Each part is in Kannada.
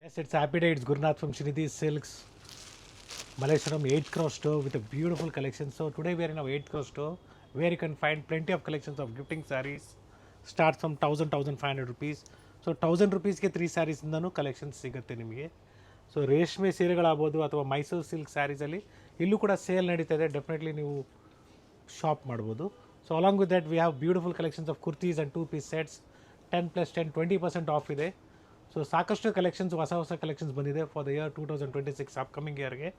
Yes, it's happy day. It's Gurnath from Srinidhi Silks, Malaysian 8th cross store with a beautiful collection. So today we are in our 8th cross store where you can find plenty of collections of gifting sarees. Starts from 1500 rupees. So 1000 rupees ಗೆ 3 sarees ಇಂದನೂ ಕಲೆಕ್ಷನ್ಸ್ ಸಿಗುತ್ತೆ ನಿಮಗೆ. ಸೊ ರೇಷ್ಮೆ ಸೀರೆಗಳಾಗ್ಬೋದು ಅಥವಾ ಮೈಸೂರು ಸಿಲ್ಕ್ ಸ್ಯಾರೀಸಲ್ಲಿ ಇಲ್ಲೂ ಕೂಡ ಸೇಲ್ ನಡೀತಾ ಇದೆ. ಡೆಫಿನೆಟ್ಲಿ ನೀವು ಶಾಪ್ ಮಾಡ್ಬೋದು. So along with that we have beautiful collections of kurtis and 2-piece sets 10+10 20% off ಇದೆ. ಸೊ ಸಾಕಷ್ಟು ಕಲೆಕ್ಷನ್ಸ್ ಹೊಸ ಕಲೆಕ್ಷನ್ಸ್ ಬಂದಿದೆ ಫಾರ್ ದ ಇಯರ್ 2026 ಅಪ್ಕಮಿಂಗ್ ಇಯರ್ಗೆ.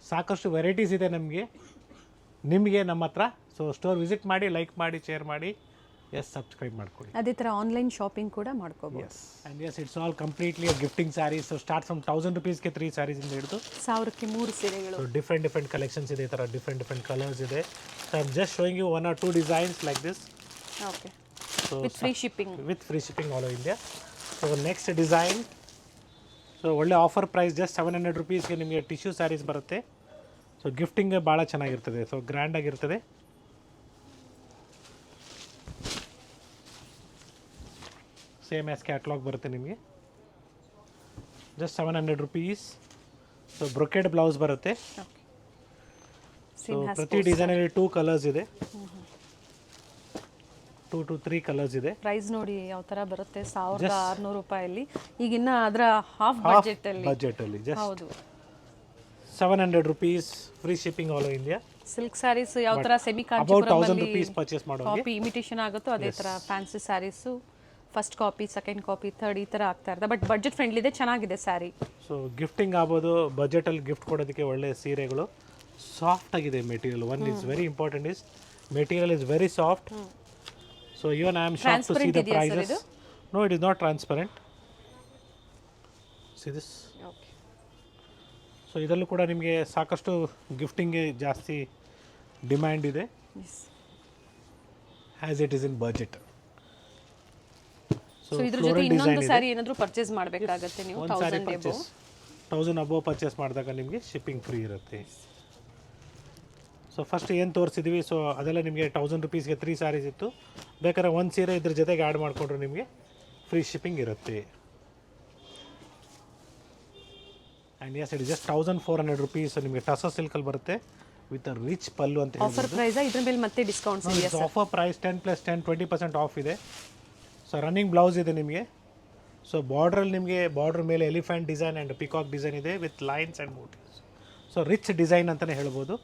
ಸಾಕಷ್ಟು ವೆರೈಟೀಸ್ ಇದೆ ನಿಮಗೆ ನಮ್ಮ ಹತ್ರ. ಸೊ ಸ್ಟೋರ್ ವಿಸಿಟ್ ಮಾಡಿ, ಲೈಕ್ ಮಾಡಿ, ಶೇರ್ ಮಾಡಿ, ಸಬ್ಸ್ಕ್ರೈಬ್ ಮಾಡ್ಕೊಳ್ಳಿ. ಅದೇ ಥರ ಆನ್ಲೈನ್ ಶಾಪಿಂಗ್ ಕೂಡ ಮಾಡ್ಕೋಬಹುದು. And it's all completely gifting sarees. So start from 1000 rupeesಗೆ 3 sarees ಇಂದ ಹಿಡಿದು 1000ಕ್ಕೆ 3 ಸೀರೆಗಳು. ಸೊ ಡಿಫ್ರೆಂಟ್ ಕಲೆಕ್ಷನ್ಸ್ ಇದೆ. ಈ ಥರ ಡಿಫ್ರೆಂಟ್ ಕಲರ್ಸ್ ಇದೆ. So I am just showing you 1 or 2 designs like this. Okay, with free shipping. With free shipping all over India. So next design, so ಒಳ್ಳೆ ಆಫರ್ ಪ್ರೈಸ್, ಜಸ್ಟ್ 700 rupeesಗೆ ನಿಮಗೆ ಟಿಶ್ಯೂ ಸ್ಯಾರೀಸ್ ಬರುತ್ತೆ. ಸೊ ಗಿಫ್ಟಿಂಗ್ ಭಾಳ ಚೆನ್ನಾಗಿರ್ತದೆ. ಸೊ ಗ್ರ್ಯಾಂಡಾಗಿರ್ತದೆ. ಸೇಮ್ ಆ್ಯಸ್ ಕ್ಯಾಟ್ಲಾಗ್ ಬರುತ್ತೆ ನಿಮಗೆ. Just 700 rupees. So brocade blouse ಬರುತ್ತೆ. ಸೊ ಪ್ರತಿ ಡಿಸೈನಲ್ಲಿ 2 ಕಲರ್ಸ್ ಇದೆ. 2 to 3 ಕಲರ್ಸ್ ಇದೆ. ಪ್ರೈಸ್ ನೋಡಿ ಯಾವ ಥರ ಬರುತ್ತೆ, 1600 ರೂಪಾಯಲ್ಲಿ. ಈಗಿನ್ನ ಅದರ ಹಾಫ್ ಬಜೆಟಲ್ಲಿ ಜಸ್ಟ್ ಹೌದು, 700 rupees free shipping all over India. Silk sarees ಯಾವ ಥರ ಸೆಮಿ ಅಬೌಟ್ 1000 rupees ಪರ್ಚೇಸ್ ಮಾಡೋದು ಕಾಪಿ ಇಮಿಟೇಷನ್ ಆಗುತ್ತೋ ಅದೇ ಥರ fancy sarees first copy, second copy, third ಈ ಥರ ಆಗ್ತಾ ಇರ್ತದೆ. ಬಟ್ ಬಜೆಟ್ ಫ್ರೆಂಡ್ಲಿ ಇದೆ, ಚೆನ್ನಾಗಿದೆ ಸ್ಯಾರಿ. ಸೊ ಗಿಫ್ಟಿಂಗ್ ಆಗ್ಬೋದು, ಬಜೆಟಲ್ಲಿ ಗಿಫ್ಟ್ ಕೊಡೋದಕ್ಕೆ ಒಳ್ಳೆ ಸೀರೆಗಳು. ಸಾಫ್ಟ್ ಆಗಿದೆ material. One is very important is material is very soft. So even I am shock to see the prices. No, it is not transparent. See this. So ಇದರಲ್ಲೂ ಕೂಡ ನಿಮಗೆ ಸಾಕಷ್ಟು ಗಿಫ್ಟಿಂಗ್ಗೆ ಜಾಸ್ತಿ ಡಿಮ್ಯಾಂಡ್ ಇದೆ, as it is in budget. So ಇದ್ರ ಜೊತೆ ಇನ್ನೊಂದು ಸ್ಯಾರಿ ಏನಾದರೂ ಪರ್ಚೇಸ್ ಮಾಡಬೇಕಾಗುತ್ತೆ ನೀವು. 1000 ಅಬೋವ್ ಪರ್ಚೇಸ್ ಮಾಡಿದಾಗ ನಿಮಗೆ ಶಿಪ್ಪಿಂಗ್ ಫ್ರೀ ಇರುತ್ತೆ. ಸೊ ಫಸ್ಟ್ ಏನು ತೋರಿಸಿದ್ವಿ, ಸೊ ಅದೆಲ್ಲ ನಿಮಗೆ 1000 rupeesಗೆ 3 sarees ಇತ್ತು. ಬೇಕಾದ್ರೆ ಒಂದು ಸೀರೆ ಇದ್ರ ಜೊತೆಗೆ ಆ್ಯಡ್ ಮಾಡಿಕೊಂಡ್ರೆ ನಿಮಗೆ ಫ್ರೀ ಶಿಪ್ಪಿಂಗ್ ಇರುತ್ತೆ. And yes, it is just 1400 rupees. ನಿಮಗೆ ಟಸರ್ ಸಿಲ್ಕಲ್ಲಿ ಬರುತ್ತೆ ವಿತ್ ಅ ರಿಚ್ ಪಲ್ಲು ಅಂತ ಆಫರ್ ಪ್ರೈಸ್. ಇದ್ರ ಮೇಲೆ ಮತ್ತೆ ಡಿಸ್ಕೌಂಟ್ಸ್ ಇದೆಯಾ ಸರ್? ಆಫರ್ ಪ್ರೈಸ್ 10+10 20% ಆಫ್ ಇದೆ. ಸೊ ರನ್ನಿಂಗ್ ಬ್ಲೌಸ್ ಇದೆ ನಿಮಗೆ. ಸೊ ಬಾರ್ಡ್ರಲ್ಲಿ ನಿಮಗೆ ಬಾರ್ಡ್ರ್ ಮೇಲೆ elephant design and peacock design ಇದೆ with lines and motifs. So rich design ಅಂತಲೇ ಹೇಳ್ಬೋದು.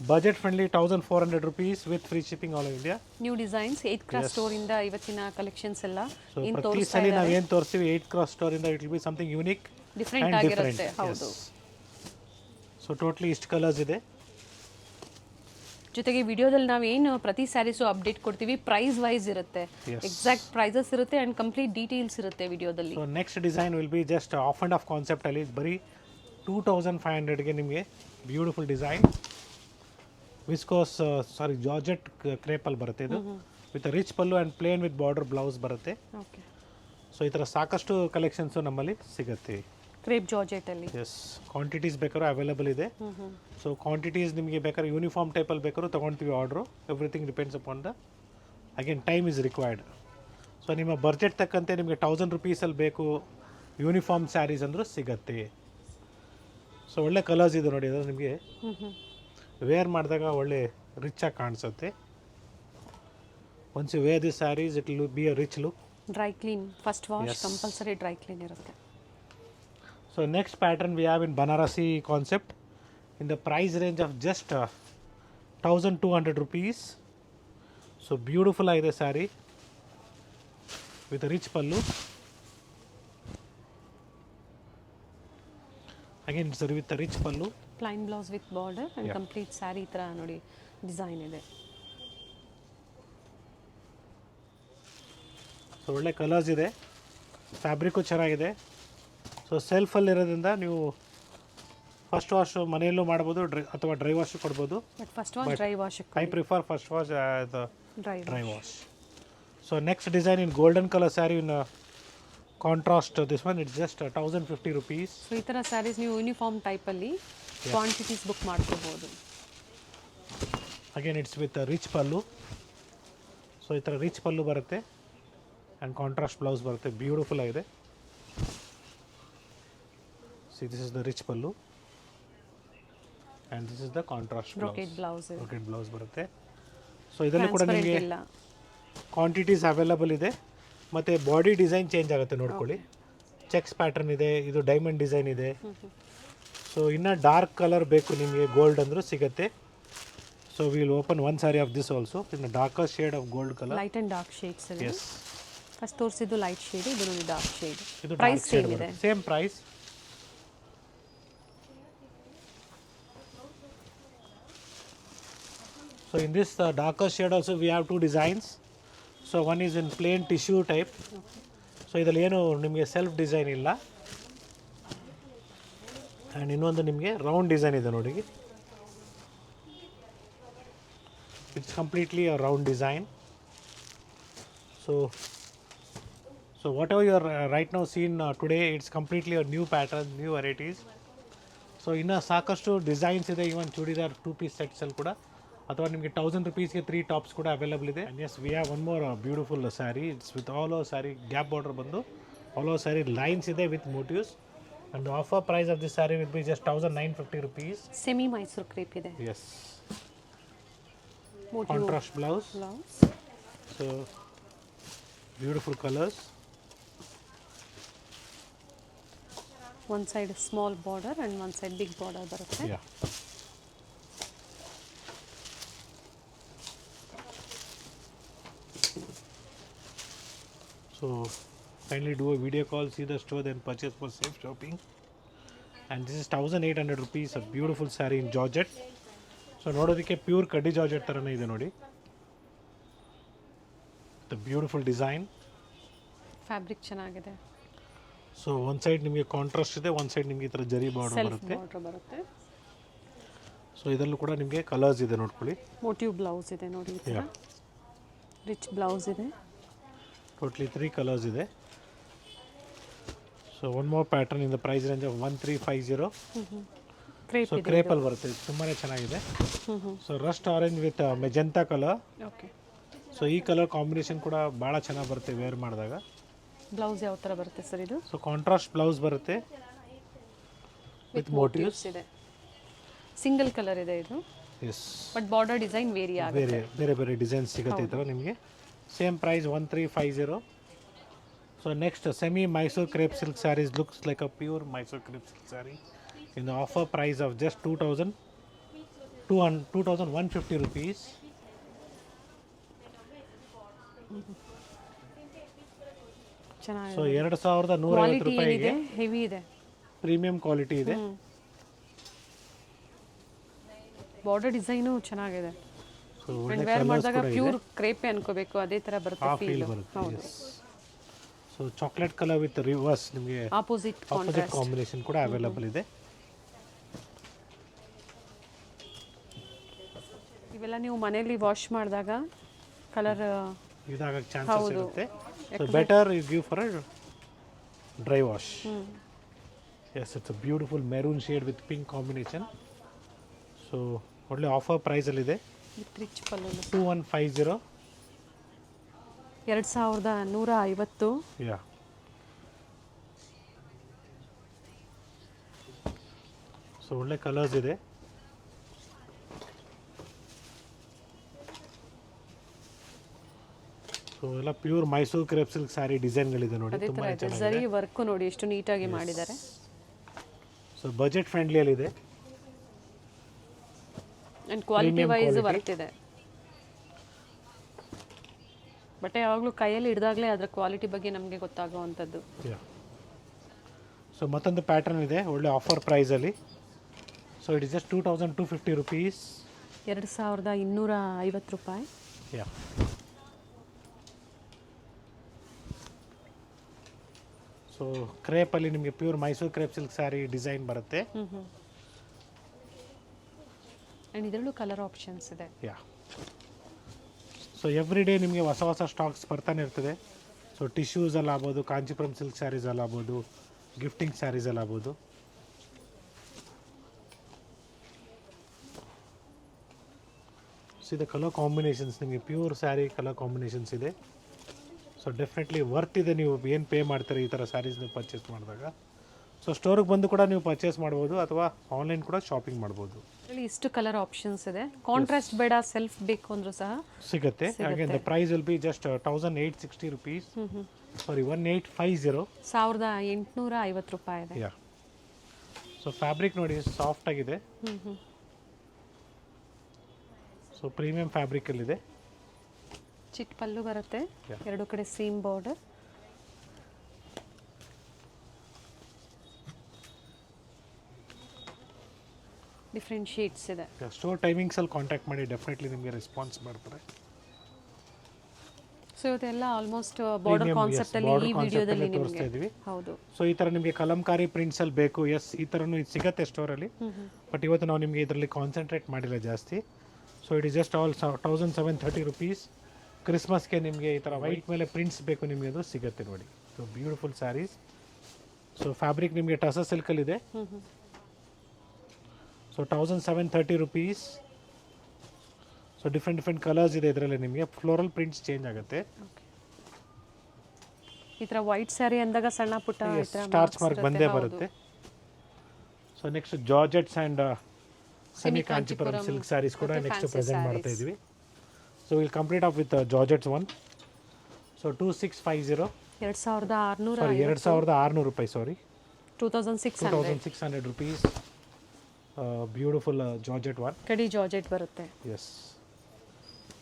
Budget friendly 1400 rupees with free shipping all over India. New designs 8th cross ಸ್ಟೋರಿಂದ ಇವತ್ತಿನ ಕಲೆಕ್ಷನ್ಸ್ ಎಲ್ಲ ಸೊ ಪ್ರತಿ ಸಲ ನಾವು ಏನು ತೋರಿಸ್ತೀವಿ 8th ಕ್ರಾಸ್ ಸ್ಟೋರಿಂದ it will be something unique different ಆಗಿರುತ್ತೆ. ಹೌದು. ಸೊ ಟೋಟಲಿ ಇಷ್ಟು ಕಲರ್ಸ್ ಇದೆ. ಜೊತೆಗೆ ವಿಡಿಯೋದಲ್ಲಿ ನಾವು ಏನು ಪ್ರತಿ ಸ್ಯಾರೀಸು ಅಪ್ಡೇಟ್ ಕೊಡ್ತೀವಿ, ಪ್ರೈಸ್ ವೈಸ್ ಇರುತ್ತೆ, ಎಕ್ಸಾಕ್ಟ್ ಪ್ರೈಸಸ್ ಇರುತ್ತೆ ಆ್ಯಂಡ್ ಕಂಪ್ಲೀಟ್ ಡೀಟೇಲ್ಸ್ ಇರುತ್ತೆ ವಿಡಿಯೋದಲ್ಲಿ. So next design will be just half and half ಕಾನ್ಸೆಪ್ಟಲ್ಲಿ ಬರೀ 2500ಗೆ ನಿಮಗೆ ಬ್ಯೂಟಿಫುಲ್ ಡಿಸೈನ್ ವಿಸ್ಕೋಸ್ ಜಾರ್ಜೆಟ್ ಕ್ರೇಪಲ್ಲಿ ಬರುತ್ತೆ. ಇದು with rich pallu and plain with border blouse ಬರುತ್ತೆ. ಓಕೆ. ಸೊ ಈ ಥರ ಸಾಕಷ್ಟು ಕಲೆಕ್ಷನ್ಸು ನಮ್ಮಲ್ಲಿ ಸಿಗುತ್ತೆ. ಕ್ರೇಪ್ ಜಾರ್ಜೆಟಲ್ಲಿ ಎಸ್, ಕ್ವಾಂಟಿಟೀಸ್ ಬೇಕಾದ್ರೂ ಅವೈಲೇಬಲ್ ಇದೆ. ಸೊ ಕ್ವಾಂಟಿಟೀಸ್ ನಿಮಗೆ ಬೇಕಾದ್ರೆ ಯೂನಿಫಾರ್ಮ್ ಟೈಪಲ್ಲಿ ಬೇಕಾದ್ರೂ ತೊಗೊಳ್ತೀವಿ order. Everything depends upon the again time is required. So ನಿಮ್ಮ ಬಜೆಟ್ ತಕ್ಕಂತೆ ನಿಮಗೆ 1000 rupeesಲ್ಲಿ ಬೇಕು ಯೂನಿಫಾರ್ಮ್ ಸ್ಯಾರೀಸ್ ಅಂದರೂ ಸಿಗತ್ತೆ. ಸೊ ಒಳ್ಳೆ ಕಲರ್ಸ್ ಇದೆ ನೋಡಿ. ಅದು ನಿಮಗೆ ವೇರ್ ಮಾಡಿದಾಗ ಒಳ್ಳೆ ರಿಚ್ ಆಗಿ ಕಾಣಿಸುತ್ತೆ. Once you wear this sarees it will be a rich look. Dry clean, first wash compulsory dry clean ಇರುತ್ತೆ. So next pattern we have in Banarasi concept in the price range of just 1200 rupees. So beautiful ಆಗಿದೆ sari with a rich pallu. Again it's with a rich pallu. Plain blouse with border and complete sari ಈ ಥರ ನೋಡಿ ಡಿಸೈನ್ ಇದೆ. ಸೊ ಒಳ್ಳೆ ಕಲರ್ಸ್ ಇದೆ, ಫ್ಯಾಬ್ರಿಕ್ಕು ಚೆನ್ನಾಗಿದೆ. ಸೊ ಸೆಲ್ಫಲ್ಲಿ ಇರೋದ್ರಿಂದ ನೀವು ಫಸ್ಟ್ ವಾಶ್ ಮನೆಯಲ್ಲೂ ಮಾಡ್ಬೋದು ಅಥವಾ ಡ್ರೈ ವಾಶ್ ಕೊಡ್ಬೋದು. But first wash dry wash I prefer first wash dry wash. So next design in golden colour sari in contrast. This one it's just 1050 rupees. So ಈ ಥರ ಸ್ಯಾರೀಸ್ ನೀವು ಯೂನಿಫಾರ್ಮ್ ಟೈಪಲ್ಲಿ ಕ್ವಾಂಟಿಟೀಸ್ ಬುಕ್ ಮಾಡ್ಕೋಬೋದು. Again it's with rich pallu. So ಈ ಥರ ರಿಚ್ ಪಲ್ಲು ಬರುತ್ತೆ ಆ್ಯಂಡ್ ಕಾಂಟ್ರಾಸ್ಟ್ ಬ್ಲೌಸ್ ಬರುತ್ತೆ. ಬ್ಯೂಟಿಫುಲ್ ಆಗಿದೆ. See, this is the rich pallu and this is the contrast brocade blouse ಇದೆ, ಬ್ರೊಕೆಟ್ ಬ್ಲೌಸ್ ಬರುತ್ತೆ. ಸೊ ಇದರಲ್ಲಿ ಕೂಡ ಟ್ರಾನ್ಸ್ಪರೆಂಟ್ ನಿಮಗೆ ಇಲ್ಲ. ಕ್ವಾಂಟಿಟೀಸ್ ಅವೈಲಬಲ್ ಇದೆ ಮತ್ತು ಬಾಡಿ ಡಿಸೈನ್ ಚೇಂಜ್ ಆಗುತ್ತೆ ನೋಡ್ಕೊಳ್ಳಿ. ಚೆಕ್ಸ್ ಪ್ಯಾಟರ್ನ್ ಇದೆ, ಇದು ಡೈಮಂಡ್ ಡಿಸೈನ್ ಇದೆ. ಸೊ ಇನ್ನು ಡಾರ್ಕ್ ಕಲರ್ ಬೇಕು ನಿಮಗೆ ಗೋಲ್ಡ್ ಅಂದರೂ ಸಿಗುತ್ತೆ. So will open one sari of this also in darker shade of gold colour. Light and dark shades ಇದೆ. ಎಸ್, ಫಸ್ಟ್ ತೋರಿಸಿದ್ದು ಲೈಟ್ ಶೇಡ್, ಇದು ನೋಡಿ ಡಾರ್ಕ್ ಶೇಡ್. ಇದು ಪ್ರೈಸ್ ಸೇಮ್ ಇದೆ. Same price. So in this darker shade also we have two designs. So one is in plain tissue type. So ಇದರಲ್ಲಿ ಏನು ನಿಮಗೆ ಸೆಲ್ಫ್ ಡಿಸೈನ್ ಇಲ್ಲ. ಆ್ಯಂಡ್ ಇನ್ನೊಂದು ನಿಮಗೆ ರೌಂಡ್ ಡಿಸೈನ್ ಇದೆ ನೋಡಿ. It's completely a round design. So whatever you are right now seen today, it's completely a new pattern, new varieties. So ಇನ್ನು ಸಾಕಷ್ಟು ಡಿಸೈನ್ಸ್ ಇದೆ. ಇವನ್ ಚೂಡಿದಾರ್ 2 ಪೀಸ್ ಸೆಟ್ಸ್ ಅಲ್ಲಿ ಕೂಡ ಅಥವಾ ನಿಮಗೆ 1000 rupeesಗೆ 3 ಟಾಪ್ಸ್ ಕೂಡ ಅವೈಲಬಲ್ ಇದೆ. Yes, we have one more beautiful sari. It's with all over sari gap border ಬಂದು ಆಲ್ ಓವರ್ ಸ್ಯಾರಿ ಲೈನ್ಸ್ ಇದೆ with motifs. And offer price of this sari will be just 1950 rupees. Semi Mysuru crepe ಇದೆ. Yes, contrast blouse. So beautiful colours. One side small border and one side big border ಬರುತ್ತೆ. Yeah, so kindly do a video call, see the store, then purchase for safe shopping. And this is 1800 rupees, a beautiful saree in Georgette. So ನೋಡೋದಕ್ಕೆ ಪ್ಯೂರ್ ಕಡ್ಡಿ ಜಾರ್ಜೆಟ್ ಥರನೇ ಇದೆ ನೋಡಿ. The beautiful design. ಫ್ಯಾಬ್ರಿಕ್ ಚೆನ್ನಾಗಿದೆ. ಸೊ ಒಂದು ಸೈಡ್ ನಿಮಗೆ ಕಾಂಟ್ರಾಸ್ಟ್ ಇದೆ, ಒಂದು ಸೈಡ್ ನಿಮಗೆ ಈ ಥರ ಜರಿ ಬಾರ್ಡರ್ ಸೆಲ್ಫ್ ಬರುತ್ತೆ. ಬಾರ್ಡರ್ ಬರುತ್ತೆ. ಸೊ ಇದರಲ್ಲೂ ಕೂಡ ನಿಮಗೆ ಕಲರ್ಸ್ ಇದೆ ನೋಡ್ಕೊಳ್ಳಿ. ಮೋಟಿವ್ ಬ್ಲೌಸ್ ಇದೆ ನೋಡಿ, ಈ ಥರ ರಿಚ್ ಬ್ಲೌಸ್ ಇದೆ. ಟೋಟ್ಲಿ 3 ಕಲರ್ಸ್ ಇದೆ. So one more pattern in the price range of 1350. Crepe so ಇದೆ. ಕ್ರೇಪಲ್ಲಿ ಬರುತ್ತೆ, ತುಂಬಾ ಚೆನ್ನಾಗಿದೆ. So rust orange with magenta colour. Okay. So ಈ ಕಲರ್ ಕಾಂಬಿನೇಷನ್ ಕೂಡ ಭಾಳ ಚೆನ್ನಾಗಿ ಬರುತ್ತೆ ವೇರ್ ಮಾಡಿದಾಗ. ಬ್ಲೌಸ್ ಯಾವ ಥರ ಬರುತ್ತೆ ಸರ್ ಇದು? ಸೊ ಕಾಂಟ್ರಾಸ್ಟ್ ಬ್ಲೌಸ್ ಬರುತ್ತೆ ವಿತ್ ಮೋಟಿವ್ಸ್ ಇದೆ. ಸಿಂಗಲ್ ಕಲರ್ ಇದೆ ಇದು. Yes, but border design vary ಆಗುತ್ತೆ. ಬೇರೆ ಬೇರೆ ಡಿಸೈನ್ಸ್ ಸಿಗುತ್ತೆ ಈ ಥರ ನಿಮಗೆ. Same price 1350. So next semi Mysuru crepe silk sarees looks like a pure Mysuru crepe silk sari in the offer price of just 2150 rupees. ಚೆನ್ನಾಗಿದೆ. ಸೊ 2150 ಕ್ವಾಲಿಟಿ ರೂಪಾಯಿಗೆ ಏನಿದೆ ಹೆವಿ ಇದೆ. ಪ್ರೀಮಿಯಂ ಕ್ವಾಲಿಟಿ ಇದೆ. ಬಾರ್ಡರ್ ಡಿಸೈನು ಚೆನ್ನಾಗಿದೆ. ಸೊ ಅಂಡ್ ವೇರ್ ಮಾಡಿದಾಗ ಪ್ಯೂರ್ ಕ್ರೇಪೆ ಅನ್ಕೋಬೇಕು, ಅದೇ ತರ ಬರುತ್ತೆ ಆ ಫೀಲ್ ಫೀಲ್. ಬರುತ್ತೆ. ಹೌದು. So chocolate colour with reverse ನಿಮಗೆ ಆಪೋಸಿಟ್ ಆಪೋಸಿಟ್ ಕಾಂಬಿನೇಷನ್ ಕೂಡ ಅವೈಲಬಲ್ ಇದೆ. ಇವೆಲ್ಲ ನೀವು ಮನೆಯಲ್ಲಿ ವಾಶ್ ಮಾಡಿದಾಗ ಕಲರ್ ಇದಾಗಕ್ಕೆ ಚಾನ್ಸಸ್ ಇರುತ್ತೆ. So better you give for dry wash. Yes, it's a beautiful maroon shade with pink combination. So ಒಳ್ಳೆ ಆಫರ್ ಪ್ರೈಸಲ್ಲಿದೆ. ರಿಚ್ ಪಲ್ಲು 2150. 2150. ಯಾ, ಸೊ ಒಳ್ಳೆ ಕಲರ್ಸ್ ಇದೆ. ಸೊ ಎಲ್ಲ pure Mysuru crepe silk sari ಡಿಸೈನ್ಗಳಿದೆ ನೋಡಿ, ಅದೇ ತುಂಬಾ ತರ ಇದೆ. ಚೆನ್ನಾಗಿದೆ. ಜರಿ ವರ್ಕ್ ನೋಡಿ ಎಷ್ಟು ನೀಟಾಗಿ ಮಾಡಿದ್ದಾರೆ. ಸೊ ಬಜೆಟ್ ಫ್ರೆಂಡ್ಲಿಯಲ್ಲಿದೆ. ಅಂಡ್ ಕ್ವಾಲಿಟಿ ವೈಸ್ ವರ್ತ್ ಇದೆ. ಬಟ್ ಯಾವಾಗಲೂ ಕೈಯಲ್ಲಿ ಹಿಡಿದಾಗಲೇ ಅದರ ಕ್ವಾಲಿಟಿ ಬಗ್ಗೆ ನಮಗೆ ಗೊತ್ತಾಗುವಂಥದ್ದು. ಸೊ ಮತ್ತೊಂದು ಪ್ಯಾಟರ್ನ್ ಇದೆ ಒಳ್ಳೆ ಆಫರ್ ಪ್ರೈಸಲ್ಲಿ. So it is just 2250 rupees. 2250 ರೂಪಾಯಿ. ಯಾ, ಸೊ ಕ್ರೇಪಲ್ಲಿ ನಿಮಗೆ pure Mysuru crepe silk saree design ಬರುತ್ತೆ. ಆ್ಯಂಡ್ ಇದರಲ್ಲೂ ಕಲರ್ ಆಪ್ಷನ್ಸ್ ಇದೆ. ಯಾ, ಸೊ ಎವ್ರಿ ಡೇ ನಿಮಗೆ ಹೊಸ ಹೊಸ ಸ್ಟಾಕ್ಸ್ ಬರ್ತಾನೆ ಇರ್ತದೆ. ಸೊ ಟಿಶ್ಯೂಸಲ್ಲಿ ಆಗ್ಬೋದು, ಕಾಂಚೀಪುರಂ ಸಿಲ್ಕ್ ಸ್ಯಾರೀಸಲ್ಲಿ ಆಗ್ಬೋದು, ಗಿಫ್ಟಿಂಗ್ ಸ್ಯಾರೀಸಲ್ಲಿ ಆಗ್ಬೋದು. ಸೊ ಇದು ಕಲರ್ ಕಾಂಬಿನೇಷನ್ಸ್ ನಿಮಗೆ ಪ್ಯೂರ್ ಸ್ಯಾರಿ ಕಲರ್ ಕಾಂಬಿನೇಷನ್ಸ್ ಇದೆ. ಸೊ ಡೆಫಿನೆಟ್ಲಿ ವರ್ತ್ ಇದೆ ನೀವು ಏನು ಪೇ ಮಾಡ್ತಾರೆ ಈ ಥರ ಸ್ಯಾರೀಸ್ನ ಪರ್ಚೇಸ್ ಮಾಡಿದಾಗ. ಸೊ ಸ್ಟೋರಿಗೆ ಬಂದು ಕೂಡ ನೀವು ಪರ್ಚೇಸ್ ಮಾಡ್ಬೋದು ಅಥವಾ ಆನ್ಲೈನ್ ಕೂಡ ಶಾಪಿಂಗ್ ಮಾಡ್ಬೋದು. ಇದರಲ್ಲಿ ಇಷ್ಟು ಕಲರ್ ಆಪ್ಷನ್ಸ್ ಇದೆ. ಕಾಂಟ್ರಾಸ್ಟ್ ಬೇಡ ಸೆಲ್ಫ್ ಬೇಕು ಅಂದ್ರೂ ಸಹ ಸಿಗುತ್ತೆ. Again the price will be just 1860 rupees. Sorry 1850. 1850 ರೂಪಾಯಿ ಇದೆ. ಯಾ. ಸೊ ಫ್ಯಾಬ್ರಿಕ್ ನೋಡಿ ಸಾಫ್ಟ್ ಆಗಿದೆ. ಸೊ ಪ್ರೀಮಿಯಂ ಫ್ಯಾಬ್ರಿಕ್ ಅಲ್ಲಿ ಇದೆ. ಚಿಟ್ ಪಲ್ಲು ಬರುತ್ತೆ, ಎರಡು ಕಡೆ ಸೇಮ್ ಬಾರ್ಡರ್. ಡಿಫ್ರೆಂಟ್ ಶೇಡ್ಸ್ ಇದೆ. ಸ್ಟೋರ್ ಟೈಮಿಂಗ್ಸ್ ಅಲ್ಲಿ ಕಾಂಟ್ಯಾಕ್ಟ್ ಮಾಡಿ, ಡೆಫಿನೆಟ್ಲಿ ನಿಮಗೆ ರೆಸ್ಪಾನ್ಸ್ ಮಾಡ್ತಾರೆ. ಸೊ ಇವತ್ತೆಲ್ಲ ಆಲ್ಮೋಸ್ಟ್ ಬಾರ್ಡರ್ ಕಾನ್ಸೆಪ್ಟ್ ಅಲ್ಲಿ ಈ ವಿಡಿಯೋದಲ್ಲಿ ತೋರಿಸ್ತಾ ನಿಮಗೆ ಇದೀವಿ. ಹೌದು. ಸೊ ಈ ತರ ನಿಮಗೆ ಕಲಂಕಾರಿ ಪ್ರಿಂಟ್ಸ್ ಅಲ್ಲಿ ಬೇಕು, ಎಸ್ ಈ ತರನು ಇದು ಸಿಗುತ್ತೆ ಸ್ಟೋರ್ ಅಲ್ಲಿ. ಬಟ್ ಇವತ್ತು ನಾವು ನಿಮಗೆ ಇದರಲ್ಲಿ ಕಾನ್ಸಂಟ್ರೇಟ್ ಮಾಡಿಲ್ಲ ಜಾಸ್ತಿ. So it is just all 1730 rupees. ಕ್ರಿಸ್ಮಸ್ಗೆ ನಿಮಗೆ ಈ ಥರ ವೈಟ್ ಮೇಲೆ ಪ್ರಿಂಟ್ಸ್ ಬೇಕು ನಿಮಗೆ, ಅದು ಸಿಗುತ್ತೆ ನೋಡಿ. So beautiful sarees. So fabric ನಿಮಗೆ ಟಸ ಸಿಲ್ಕಲ್ಲಿದೆ. So 1730 rupees. So different colours ಇದೆ ಇದರಲ್ಲಿ. ನಿಮಗೆ ಫ್ಲೋರಲ್ ಪ್ರಿಂಟ್ಸ್ ಚೇಂಜ್ ಆಗುತ್ತೆ. ಈ ಥರ ವೈಟ್ ಸ್ಯಾರಿ ಅಂದಾಗ ಸಣ್ಣ ಪುಟ್ಟ ಸ್ಟಾರ್ಚ್ ಮಾರ್ಕ್ ಬಂದೇ ಬರುತ್ತೆ. So next georgettes and semi Kanchipuram silk sarees ಕೂಡ ನೆಕ್ಸ್ಟ್ ಪ್ರೆಸೆಂಟ್ ಮಾಡ್ತಾ ಇದ್ವಿ. So will complete off with georgettes one. So 2650. 2600 ರೂಪಾಯಿ. Sorry 2600 rupees. Beautiful georgette one. ಕಡಿ ಜಾರ್ಜೆಟ್ ಬರುತ್ತೆ. ಎಸ್.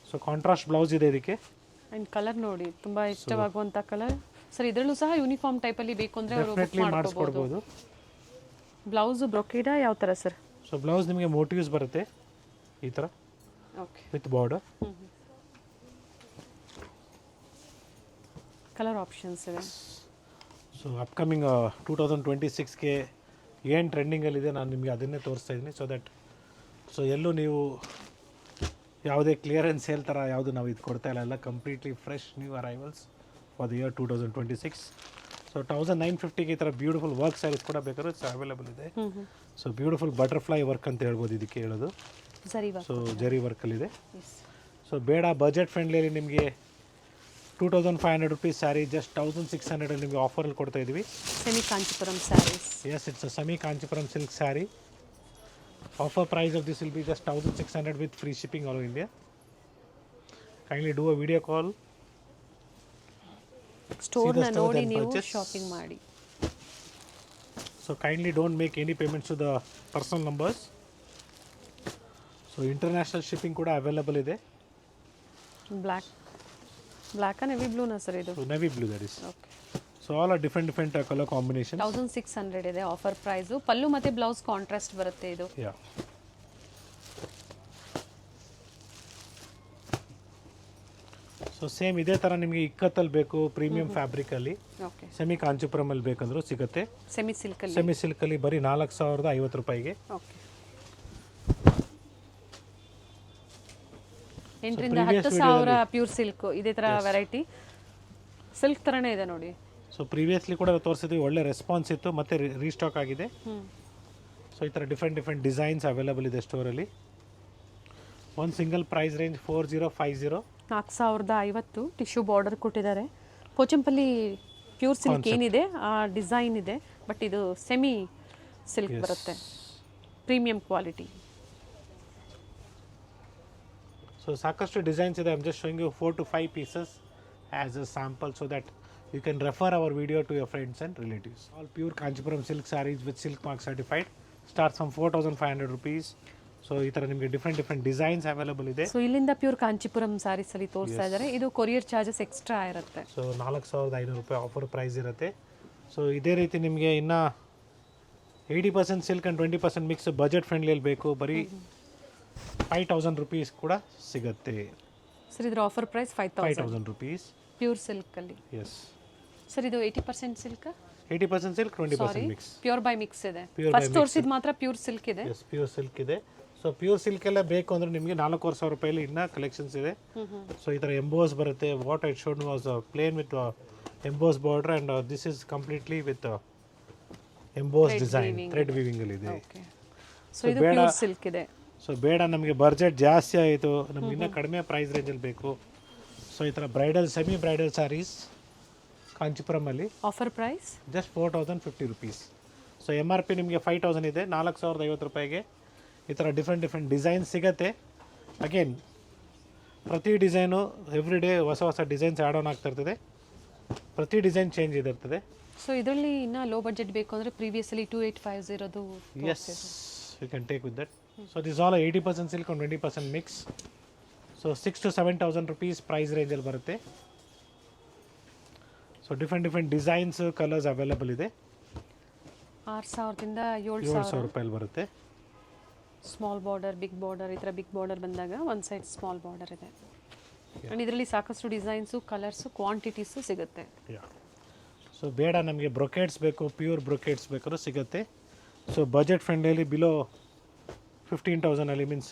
ಸೊ ಕಾಂಟ್ರಾಸ್ಟ್ ಬ್ಲೌಸ್ ಇದೆ ಇದಕ್ಕೆ. ಆ್ಯಂಡ್ ಕಲರ್ ನೋಡಿ ತುಂಬ ಇಷ್ಟವಾಗುವಂಥ ಕಲರ್. ಸರ್ ಇದರಲ್ಲೂ ಸಹ ಯೂನಿಫಾರ್ಮ್ ಟೈಪಲ್ಲಿ ಬೇಕು ಅಂದರೆ ಅವರು ಬುಕ್ ಮಾಡಿಸ್ಕೊಡ್ಬೋದು. ಬ್ಲೌಸ್ ಬ್ರೊಕೇಡಾ ಯಾವ ಥರ ಸರ್? ಸೊ ಬ್ಲೌಸ್ ನಿಮಗೆ ಮೋಟಿವ್ಸ್ ಬರುತ್ತೆ ಈ ಥರ okay with border. Colour options ಇದೆ. ಸೊ ಅಪ್ಕಮಿಂಗ್ 2026ಗೆ ಏನು ಟ್ರೆಂಡಿಂಗಲ್ಲಿದೆ ನಾನು ನಿಮಗೆ ಅದನ್ನೇ ತೋರಿಸ್ತಾ ಇದ್ದೀನಿ. ಸೊ ಎಲ್ಲೂ ನೀವು ಯಾವುದೇ ಕ್ಲಿಯರೆನ್ಸ್ ಸೇಲ್ ಥರ ಯಾವುದು ನಾವು ಇದು ಕೊಡ್ತಾ ಇಲ್ಲ. ಎಲ್ಲ completely fresh new arrivals for the year 2026. So 1950ಗೆ ಈ ಥರ ಬ್ಯೂಟಿಫುಲ್ ವರ್ಕ್ ಸ್ಯಾರೀಸ್ ಕೂಡ ಬೇಕಾದ್ರೆ ಅವೈಲೇಬಲ್ ಇದೆ. ಸೊ ಬ್ಯೂಟಿಫುಲ್ ಬಟರ್ಫ್ಲೈ ವರ್ಕ್ ಅಂತ ಹೇಳ್ಬೋದು ಇದಕ್ಕೆ ಹೇಳೋದು. ಸೊ ಜರಿ ವರ್ಕಲ್ಲಿದೆ. ಸೊ ಬೇಡ ಬಜೆಟ್ ಫ್ರೆಂಡ್ಲಿಯಲ್ಲಿ ನಿಮಗೆ 2500 rupees ಸ್ಯಾರಿ ಜಸ್ಟ್ 1600 ನಿಮಗೆ ಆಫರಲ್ಲಿ ಕೊಡ್ತಾ ಇದ್ದೀವಿ. Semi Kanchipuram sarees. Yes, it's a semi Kanchipuram silk sari. Offer price of this will be just 1600 with free shipping all over India. Kindly do a video call. ಸ್ಟೋರ್ನ ನೋಡಿ ನೀವು ಶಾಪಿಂಗ್ ಮಾಡಿ. So kindly don't make any payments to the personal numbers. So international shipping ಕೂಡ ಅವೈಲೇಬಲ್ ಇದೆ. ಬ್ಲ್ಯಾಕ್ ನೆವಿ ಬ್ಲೂನಾ ಸರ್ ಇದು? So navy blue that is. Okay. So all are different color combinations. 1600 ಇದೆ ಆಫರ್ ಪ್ರೈಸು. ಪಲ್ಲು ಮತ್ತೆ ಬ್ಲೌಸ್ ಕಾಂಟ್ರಾಸ್ಟ್ ಬರುತ್ತೆ ಇದು. Yeah. ಸೊ ಸೇಮ್ ಇದೇ ಥರ ನಿಮಗೆ ಇಕ್ಕತ್ತಲ್ಲಿ ಬೇಕು, ಪ್ರೀಮಿಯಂ ಫ್ಯಾಬ್ರಿಕಲ್ಲಿ, ಓಕೆ. ಸೆಮಿ ಕಾಂಚಿಪುರಮಲ್ಲಿ ಬೇಕಂದ್ರೂ ಸಿಗುತ್ತೆ. ಸೆಮಿ ಸಿಲ್ಕಲ್ಲಿ. ಸೆಮಿ ಸಿಲ್ಕಲ್ಲಿ ಬರೀ 4050 ರೂಪಾಯಿಗೆ. ಓಕೆ. 8ರಿಂದ 10,000 pure silk. ಇದೇ ಥರ ವೆರೈಟಿ ಸಿಲ್ಕ್ ಥರನೇ ಇದೆ ನೋಡಿ. ಸೊ ಪ್ರೀವಿಯಸ್ಲಿ ಕೂಡ ತೋರಿಸಿದ್ವಿ, ಒಳ್ಳೆ ರೆಸ್ಪಾನ್ಸ್ ಇತ್ತು, ಮತ್ತೆ ರೀಸ್ಟಾಕ್ ಆಗಿದೆ. ಸೊ ಈ ಥರ ಡಿಫ್ರೆಂಟ್ ಡಿಸೈನ್ಸ್ ಅವೈಲೇಬಲ್ ಇದೆ ಸ್ಟೋರಲ್ಲಿ. ಒಂದು single price range 4050. 4050 tissue border ಕೊಟ್ಟಿದ್ದಾರೆ. ಪೋಚಂಪಲ್ಲಿ ಪ್ಯೂರ್ ಸಿಲ್ಕ್ ಏನಿದೆ ಆ ಡಿಸೈನ್ ಇದೆ, ಬಟ್ ಇದು ಸೆಮಿ ಸಿಲ್ಕ್ ಬರುತ್ತೆ, ಪ್ರೀಮಿಯಂ ಕ್ವಾಲಿಟಿ. ಸೊ ಸಾಕಷ್ಟು ಡಿಸೈನ್ಸ್ ಇದೆ. I am just showing you 4 to 5 pieces as a sample so that you can refer our video to your friends and relatives. All pure Kanchipuram silk sarees with silk mark certified. Starts from 4500 rupees. So ಈ ಥರ ನಿಮಗೆ ಡಿಫ್ರೆಂಟ್ ಡಿಸೈನ್ಸ್ ಅವೈಲೇಬಲ್ ಇದೆ. ಸೊ ಇಲ್ಲಿಂದ ಪ್ಯೂರ್ ಕಾಂಚಿಪುರಂ ಸ್ಯಾರೀಸ್ ಅಲ್ಲಿ ತೋರಿಸ್ತಾ ಇದ್ದಾರೆ. ಇದು ಕೊರಿಯರ್ ಚಾರ್ಜಸ್ ಎಕ್ಸ್ಟ್ರಾ ಇರುತ್ತೆ. ಸೊ 4500 ರೂಪಾಯಿ ಆಫರ್ ಪ್ರೈಸ್ ಇರುತ್ತೆ. ಸೊ ಇದೇ ರೀತಿ ನಿಮಗೆ ಇನ್ನು 80% ಸಿಲ್ಕ್ ಆ್ಯಂಡ್ 20% ಮಿಕ್ಸ್ ಬಜೆಟ್ ಫ್ರೆಂಡ್ಲಿಯಲ್ಲಿ ಬೇಕು, ಬರೀ 5000 rupees ಕೂಡ ಸಿಗುತ್ತೆ. ಸರ್ ಇದ್ರ offer price 5000 rupees pure silk ಅಲ್ಲಿ. ಎಸ್ ಸರ್ ಇದು 80% silk, 80% silk, 20% mix. Pure by mix ಇದೆ. ಫಸ್ಟ್ ತೋರಿಸಿದ ಮಾತ್ರ ಪ್ಯೂರ್ ಸಿಲ್ಕ್ ಇದೆ. ಎಸ್, ಪ್ಯೂರ್ ಸಿಲ್ಕ್ ಇದೆ. ಸೊ ಪ್ಯೂರ್ ಸಿಲ್ಕ್ ಎಲ್ಲ ಬೇಕು ಅಂದರೆ ನಿಮಗೆ 4500 ರೂಪಾಯಲ್ಲಿ ಇನ್ನೂ ಕಲೆಕ್ಷನ್ಸ್ ಇದೆ. ಸೊ ಈ ಥರ ಎಂಬೋಸ್ ಬರುತ್ತೆ. What I showed was plane with emboss border and this is completely with emboss design, thread weaving ಅಲ್ಲಿ ಇದೆ. ಸೊ ಇದು ಪ್ಯೂರ್ ಸಿಲ್ಕ್ ಇದೆ. ಸೊ ಬೇಡ ನಮಗೆ ಬಜೆಟ್ ಜಾಸ್ತಿ ಆಯಿತು, ನಮ್ಗೆ ಇನ್ನೂ ಕಡಿಮೆ ಪ್ರೈಸ್ ರೇಂಜಲ್ಲಿ ಬೇಕು. ಸೊ ಈ ಥರ ಬ್ರೈಡಲ್, ಸೆಮಿ ಬ್ರೈಡಲ್ ಸ್ಯಾರೀಸ್ ಕಾಂಚಿಪುರಮಲ್ಲಿ offer price just 4050 rupees. So MRP ನಿಮಗೆ 5000 ಇದೆ, 4050 ರೂಪಾಯಿಗೆ ಈ ಥರ ಡಿಫ್ರೆಂಟ್ ಡಿಸೈನ್ ಸಿಗುತ್ತೆ. ಅಗೇನ್ ಪ್ರತಿ ಡಿಸೈನು ಎವ್ರಿ ಡೇ ಹೊಸ ಡಿಸೈನ್ಸ್ ಆ್ಯಡ್ ಆನ್ ಆಗ್ತಾ ಇರ್ತದೆ, ಪ್ರತಿ ಡಿಸೈನ್ ಚೇಂಜ್ ಇದಿರ್ತದೆ. ಸೊ ಇದರಲ್ಲಿ ಇನ್ನೂ ಲೋ ಬಜೆಟ್ ಬೇಕು ಅಂದರೆ previously 2850 Yes, you can take with that. So this is all 80% silk and 20% mix. So 6,000 to 7,000 rupees price range ಅಲ್ಲಿ ಬರುತ್ತೆ. So different designs colours available ಇದೆ. 6000ದಿಂದ 7,000 ರೂಪಾಯಲ್ಲಿ ಬರುತ್ತೆ. ಸ್ಮಾಲ್ ಬಾರ್ಡರ್, ಬಿಗ್ ಬಾರ್ಡರ್, ಈ ಥರ ಬಿಗ್ ಬಾರ್ಡರ್ ಬಂದಾಗ ಒಂದು ಸೈಡ್ ಸ್ಮಾಲ್ ಬಾರ್ಡರ್ ಇದೆ. ಆ್ಯಂಡ್ ಇದರಲ್ಲಿ ಸಾಕಷ್ಟು ಡಿಸೈನ್ಸು, ಕಲರ್ಸು, ಕ್ವಾಂಟಿಟೀಸು ಸಿಗುತ್ತೆ. ಸೊ ಬೇಡ ನಮಗೆ ಬ್ರೊಕೇಟ್ಸ್ ಬೇಕು, ಪ್ಯೂರ್ ಬ್ರೊಕೇಟ್ಸ್ ಬೇಕಾದ್ರೂ ಸಿಗುತ್ತೆ. ಸೊ ಬಜೆಟ್ ಫ್ರೆಂಡ್ಲಿ ಬಿಲೋ 15,000 ಅಲ್ಲಿ means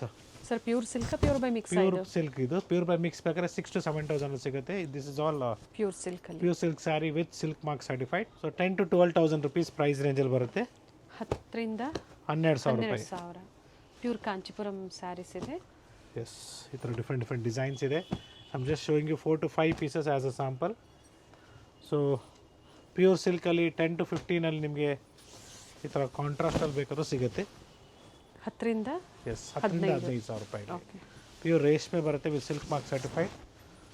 sir pure silk, pure by mix, pure silk ಇದು ಪ್ಯೂರ್ ಬೈ ಮಿಕ್ಸ್ ಬೇಕಾದ್ರೆ 6,000 to 7,000 ಸಿಗುತ್ತೆ. This is all pure silk ಅಲ್ಲಿ pure silk saree with silk mark certified. So 10,000 to 12,000 rupees price ರೇಂಜಲ್ಲಿ ಬರುತ್ತೆ. 10ರಿಂದ 12,000 ರೂಪಾಯಿ. 12,000 ಪ್ಯೂರ್ ಕಾಂಚಿಪುರಂ ಸ್ಯಾರೀಸ್ ಇದೆ. ಎಸ್, ಈ ಥರ ಡಿಫ್ರೆಂಟ್ ಡಿಸೈನ್ಸ್ ಇದೆ. I am just showing you 4 to 5 pieces as a sample. So pure ಸಿಲ್ಕಲ್ಲಿ 10 to 15 ಅಲ್ಲಿ ನಿಮಗೆ ಈ ಥರ ಕಾಂಟ್ರಾಸ್ಟಲ್ಲಿ ಬೇಕಾದ್ರೂ ಸಿಗುತ್ತೆ. 10ರಿಂದ ಎಸ್, 15,000 ರೂಪಾಯಿ. ಓಕೆ. ಪ್ಯೂರ್ ರೇಷ್ಮೆ ಬರುತ್ತೆ with silk mark certified.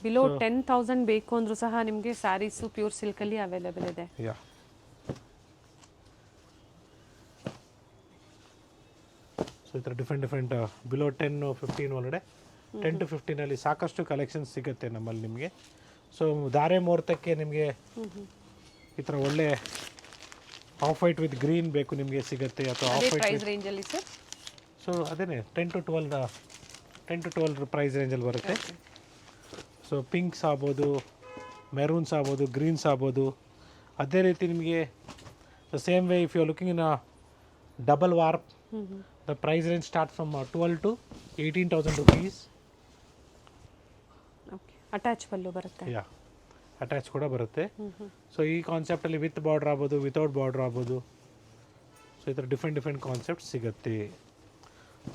Below 10,000 ಬೇಕು ಅಂದರೂ ಸಹ ನಿಮಗೆ ಸ್ಯಾರೀಸು ಪ್ಯೂರ್ ಸಿಲ್ಕಲ್ಲಿ ಅವೈಲೇಬಲ್ ಇದೆ. ಯಾ, ಸೊ ಈ ಥರ ಡಿಫ್ರೆಂಟ್ ಬಿಲೋ 10 15 ಒಳಗಡೆ 10 to 15 ಅಲ್ಲಿ ಸಾಕಷ್ಟು ಕಲೆಕ್ಷನ್ಸ್ ಸಿಗುತ್ತೆ ನಮ್ಮಲ್ಲಿ ನಿಮಗೆ. ಸೊ ಧಾರೆ ಮುಹೂರ್ತಕ್ಕೆ ನಿಮಗೆ ಈ ಥರ ಒಳ್ಳೆ ಆಫ್ ವೈಟ್ ವಿತ್ ಗ್ರೀನ್ ಬೇಕು ನಿಮಗೆ ಸಿಗುತ್ತೆ, ಅಥವಾ ಆಫ್ ವೈಟ್ ಪ್ರೈಸ್ ರೇಂಜಲ್ಲಿ ಸರ್. ಸೊ ಅದೇನೆ 10 to 12 ಪ್ರೈಸ್ ರೇಂಜಲ್ಲಿ ಬರುತ್ತೆ. ಸೊ ಪಿಂಕ್ಸ್ ಆಗ್ಬೋದು, ಮೆರೂನ್ಸ್ ಆಗ್ಬೋದು, ಗ್ರೀನ್ಸ್ ಆಗ್ಬೋದು. ಅದೇ ರೀತಿ ನಿಮಗೆ the same way if you are looking in a double warp, the price range start from 12,000 to 18,000 rupees. Okay. Attach pallu ಬರುತ್ತೆ. ಯಾ, ಅಟ್ಯಾಚ್ ಕೂಡ ಬರುತ್ತೆ. ಸೊ ಈ ಕಾನ್ಸೆಪ್ಟಲ್ಲಿ ವಿತ್ ಬಾರ್ಡ್ರ್ ಆಗ್ಬೋದು, ವಿತೌಟ್ ಬಾರ್ಡ್ರ್ ಆಗ್ಬೋದು. ಸೊ ಈ ಥರ ಡಿಫ್ರೆಂಟ್ ಕಾನ್ಸೆಪ್ಟ್ ಸಿಗುತ್ತೆ.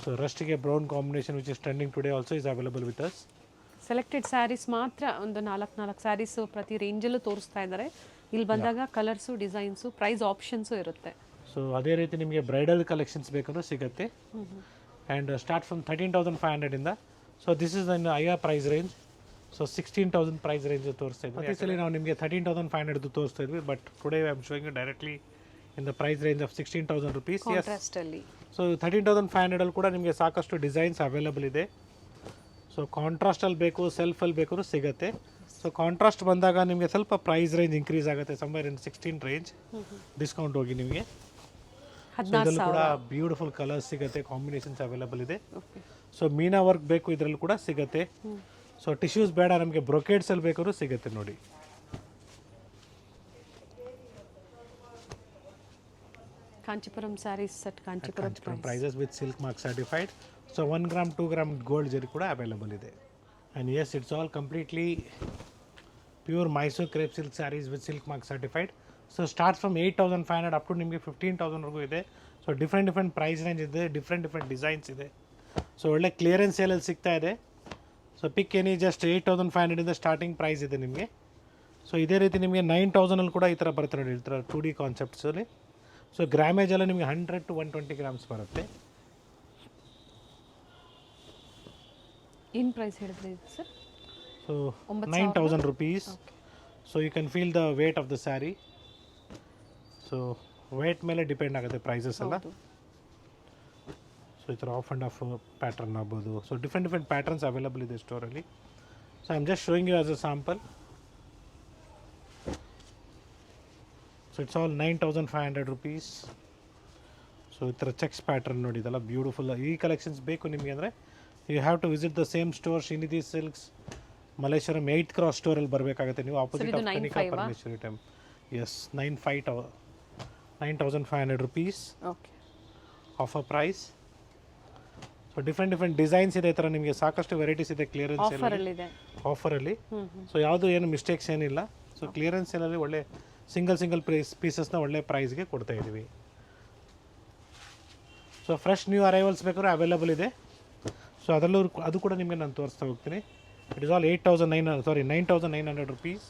ಸೊ ರಸ್ಟಿಗೆ brown combination which is trending today also is available with us. Selected sarees ಮಾತ್ರ ಒಂದು 4 ಸ್ಯಾರೀಸು ಪ್ರತಿ ರೇಂಜಲ್ಲೂ ತೋರಿಸ್ತಾ ಇದ್ದಾರೆ. ಇಲ್ಲಿ ಬಂದಾಗ ಕಲರ್ಸು, ಡಿಸೈನ್ಸು, ಪ್ರೈಸ್ ಆಪ್ಷನ್ಸು ಇರುತ್ತೆ. ಸೊ ಅದೇ ರೀತಿ ನಿಮಗೆ ಬ್ರೈಡಲ್ ಕಲೆಕ್ಷನ್ಸ್ ಬೇಕಂದ್ರೆ ಸಿಗುತ್ತೆ. ಆ್ಯಂಡ್ ಸ್ಟಾರ್ಟ್ ಫ್ರಮ್ 13,500 ಇಂದ. So this is an higher price range. So 16,000 price range ತೋರಿಸ್ತಾ ಇದ್ವಿ. ಆ್ಯಕ್ಚುಲಿ ನಾವು ನಿಮಗೆ 13,500 ತೋರಿಸ್ತಾ ಇದ್ವಿ, but today I am showing directly in the price range of 16,000 rupees. ಕಾಂಟ್ರಾಸ್ಟಲ್ಲಿ. ಸೊ 13,500 ಅಲ್ಲಿ ಕೂಡ ನಿಮಗೆ ಸಾಕಷ್ಟು ಡಿಸೈನ್ಸ್ ಅವೈಲೇಬಲ್ ಇದೆ. ಸೊ ಕಾಂಟ್ರಾಸ್ಟಲ್ಲಿ ಬೇಕು, ಸೆಲ್ಫಲ್ಲಿ ಬೇಕಾದ್ರೂ ಸಿಗುತ್ತೆ. ಸೊ ಕಾಂಟ್ರಾಸ್ಟ್ ಬಂದಾಗ ನಿಮಗೆ ಸ್ವಲ್ಪ ಪ್ರೈಸ್ ರೇಂಜ್ ಇನ್ಕ್ರೀಸ್ ಆಗುತ್ತೆ, ಸಮ್ವೇರ್ ಇನ್ 16 ರೇಂಜ್ ಡಿಸ್ಕೌಂಟ್ ಹೋಗಿ ನಿಮಗೆ. ಇದರಲ್ಲೂ ಕೂಡ ಬ್ಯೂಟಿಫುಲ್ ಕಲರ್ಸ್ ಸಿಗುತ್ತೆ, ಕಾಂಬಿನೇಷನ್ಸ್ ಅವೈಲೇಬಲ್ ಇದೆ. ಸೊ ಮೀನಾ ವರ್ಕ್ ಬೇಕು ಇದರಲ್ಲಿ ಕೂಡ ಸಿಗುತ್ತೆ. ಸೊ ಟಿಶ್ಯೂಸ್ ಬೇಡ ನಮಗೆ, ಬ್ರೊಕೇಡ್ಸಲ್ಲಿ ಬೇಕಾದ್ರೂ ಸಿಗುತ್ತೆ ನೋಡಿ. Kanchipuram sarees set, Kanchipuram prices with silk mark certified. So 1 gram 2 gram gold zari ಕೂಡ ಅವೈಲೇಬಲ್ ಇದೆ. And yes, it's all completely pure Mysuru crepe silk sarees with silk mark certified. So start from 8,500 up to ನಿಮಗೆ 15,000ವರೆಗೂ ಇದೆ. ಸೊ ಡಿಫ್ರೆಂಟ್ ಪ್ರೈಸ್ ರೇಂಜ್ ಇದೆ, ಡಿಫ್ರೆಂಟ್ ಡಿಸೈನ್ಸ್ ಇದೆ. ಸೊ ಒಳ್ಳೆ ಕ್ಲಿಯರೆನ್ಸ್ ಸೇಲಲ್ಲಿ ಸಿಗ್ತಾ ಇದೆ. ಸೊ ಪಿಕ್ ಎನಿ ಜಸ್ಟ್ 8,500 ಇಂದ ಸ್ಟಾರ್ಟಿಂಗ್ ಪ್ರೈಸ್ ಇದೆ ನಿಮಗೆ. ಸೊ ಇದೇ ರೀತಿ ನಿಮಗೆ 9,000ಅಲ್ಲಿ ಕೂಡ ಈ ಥರ ಬರುತ್ತೆ ನೋಡಿ, ಈ ಥರ 2D ಕಾನ್ಸೆಪ್ಟ್ಸಲ್ಲಿ. ಸೊ ಗ್ರಾಮೇಜ್ ಎಲ್ಲ ನಿಮಗೆ 100 to 120 ಗ್ರಾಮ್ಸ್ ಬರುತ್ತೆ. ಏನು ಪ್ರೈಸ್ ಹೇಳಿದ್ರಿ sir? So 9,000 rupees. So you can feel the weight of the saree. So weight ಮೇಲೆ ಡಿಪೆಂಡ್ ಆಗುತ್ತೆ ಪ್ರೈಸಸ್ ಎಲ್ಲ. ಸೊ ಈ ಥರ ಆಫ್ ಆ್ಯಂಡ್ ಆಫ್ ಪ್ಯಾಟ್ರನ್ ಆಗ್ಬೋದು. ಸೊ ಡಿಫ್ರೆಂಟ್ ಪ್ಯಾಟ್ರನ್ಸ್ ಅವೈಲೇಬಲ್ ಇದೆ ಸ್ಟೋರಲ್ಲಿ. So I am just showing you as a sample. So it's all 9,500 rupees. So ಈ ಥರ ಚೆಕ್ಸ್ ಪ್ಯಾಟ್ರನ್ ನೋಡಿ, ಇದೆಲ್ಲ ಬ್ಯೂಟಿಫುಲ್. ಈ ಕಲೆಕ್ಷನ್ಸ್ ಬೇಕು ನಿಮಗೆ ಅಂದರೆ you have to visit the same store, Shrinidhi Silks, Malleshwaram 8th Cross ಸ್ಟೋರಲ್ಲಿ ಬರಬೇಕಾಗುತ್ತೆ ನೀವು, opposite of Kanika Parameshwari time. Yes, 9,500 rupees offer price. So different designs ಇದೆ, ಈ ಥರ ನಿಮಗೆ ಸಾಕಷ್ಟು ವೆರೈಟೀಸ್ ಇದೆ ಕ್ಲಿಯರೆನ್ಸ್ ಆಫರಲ್ಲಿ. ಸೊ ಯಾವುದು ಏನು ಮಿಸ್ಟೇಕ್ಸ್ ಏನಿಲ್ಲ. ಸೊ ಕ್ಲಿಯರೆನ್ಸ್ ಸೇಲಲ್ಲಿ ಒಳ್ಳೆ ಸಿಂಗಲ್ ಪೀಸಸ್ನ ಒಳ್ಳೆ ಪ್ರೈಸ್ಗೆ ಕೊಡ್ತಾ ಇದ್ದೀವಿ. ಸೊ ಫ್ರೆಶ್ ನ್ಯೂ ಅರೈವಲ್ಸ್ ಬೇಕಾದ್ರೆ ಅವೈಲೇಬಲ್ ಇದೆ. ಸೊ ಅದರಲ್ಲೂ ಅದು ಕೂಡ ನಿಮಗೆ ನಾನು ತೋರಿಸ್ತಾ ಹೋಗ್ತೀನಿ. It is all 9,900 rupees.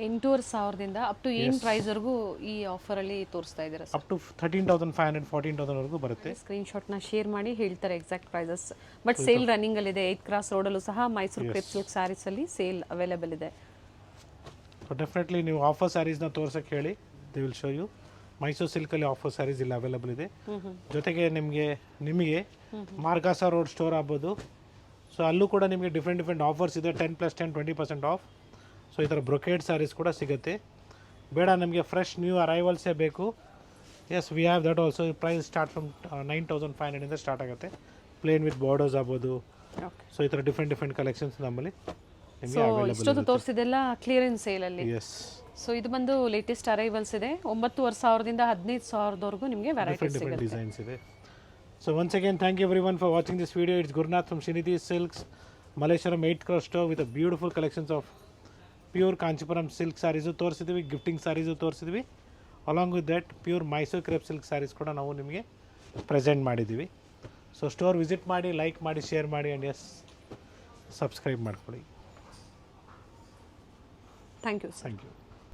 8,500ದಿಂದ ಅಪ್ ಟು ಏನು ಪ್ರೈಸ್ವರೆಗೂ ಈ ಆಫರಲ್ಲಿ ತೋರಿಸ್ತಾ ಇದ್ದೀರಾ ಸರ್? ಅಪ್ ಟು 13,500 14,000ವರೆಗೂ ಬರುತ್ತೆ. ಸ್ಕ್ರೀನ್ಶಾಟ್ನ ಶೇರ್ ಮಾಡಿ ಹೇಳ್ತಾರೆ ಎಕ್ಸಾಕ್ಟ್ ಪ್ರೈಸಸ್. ಬಟ್ ಸೇಲ್ ರನ್ನಿಂಗಲ್ಲಿದೆ. 8 ಕ್ರಾಸ್ ರೋಡಲ್ಲೂ ಸಹ ಮೈಸೂರು ಕ್ರೇಪ್ ಸಿಲ್ಕ್ ಸ್ಯಾರೀಸಲ್ಲಿ ಸೇಲ್ ಅವೈಲೇಬಲ್ ಇದೆ. ಸೊ ಡೆಫಿನೆಟ್ಲಿ ನೀವು ಆಫರ್ ಸ್ಯಾರೀಸ್ನ ತೋರ್ಸಕ್ಕೆ ಹೇಳಿ, they will show you. Mysore ಸಿಲ್ಕಲ್ಲಿ ಆಫರ್ ಸ್ಯಾರೀಸ್ ಇಲ್ಲಿ ಅವೈಲೇಬಲ್ ಇದೆ. ಜೊತೆಗೆ ನಿಮಗೆ ಮಾರ್ಗಾಸ ರೋಡ್ ಸ್ಟೋರ್ ಆಗ್ಬೋದು. ಸೊ ಅಲ್ಲೂ ಕೂಡ ನಿಮಗೆ ಡಿಫ್ರೆಂಟ್ ಆಫರ್ಸ್ ಇದೆ. 10+10 20% ಆಫ್. ಸೊ ಈ ಥರ ಬ್ರೊಕೇಡ್ ಸ್ಯಾರೀಸ್ ಕೂಡ ಸಿಗುತ್ತೆ. ಬೇಡ ನಮಗೆ ಫ್ರೆಶ್ ನ್ಯೂ ಅರೈವಲ್ಸೇ ಬೇಕು, yes we have that also. Price start from 9,500ಇಂದ ಸ್ಟಾರ್ಟ್ ಆಗುತ್ತೆ. ಪ್ಲೇನ್ ವಿತ್ ಬಾರ್ಡರ್ಸ್ ಆಗ್ಬೋದು. ಸೊ ಈ ಥರ ಡಿಫ್ರೆಂಟ್ ಕಲೆಕ್ಷನ್ಸ್ ನಮ್ಮಲ್ಲಿ ನಿಮಗೆ ಅವೈಲೇಬಲ್ ಇಷ್ಟೊತ್ತು ತೋರಿಸಿದೆಲ್ಲ ಕ್ಲಿಯರೆನ್ಸ್ ಸೇಲಲ್ಲಿ. ಎಸ್. ಸೊ ಇದು ಬಂದು ಲೇಟೆಸ್ಟ್ ಅರೈವಲ್ಸ್ ಇದೆ. 9,500ದಿಂದ 15,000ವರೆಗೂ ನಿಮಗೆ ವೆರೈಟೀಸ್ different ಸಿಗುತ್ತೆ. designs ಇದೆ. So once again, thank you everyone for watching this video. It's Gurnath from Srinidhi Silks, Malleshwaram 8th Cross store with a beautiful collections of pure Kanchipuram silk sarees ತೋರಿಸಿದ್ವಿ, ಗಿಫ್ಟಿಂಗ್ ಸಾರೀಸ್ ತೋರಿಸಿದ್ವಿ. Along with that pure Mysuru crepe silk sarees ಕೂಡ ನಾವು ನಿಮಗೆ ಪ್ರೆಸೆಂಟ್ ಮಾಡಿದ್ದೀವಿ. ಸೊ ಸ್ಟೋರ್ ವಿಸಿಟ್ ಮಾಡಿ, ಲೈಕ್ ಮಾಡಿ, ಶೇರ್ ಮಾಡಿ ಆ್ಯಂಡ್ ಎಸ್ ಸಬ್ಸ್ಕ್ರೈಬ್ ಮಾಡ್ಕೊಳ್ಳಿ. Thank you. Thank you.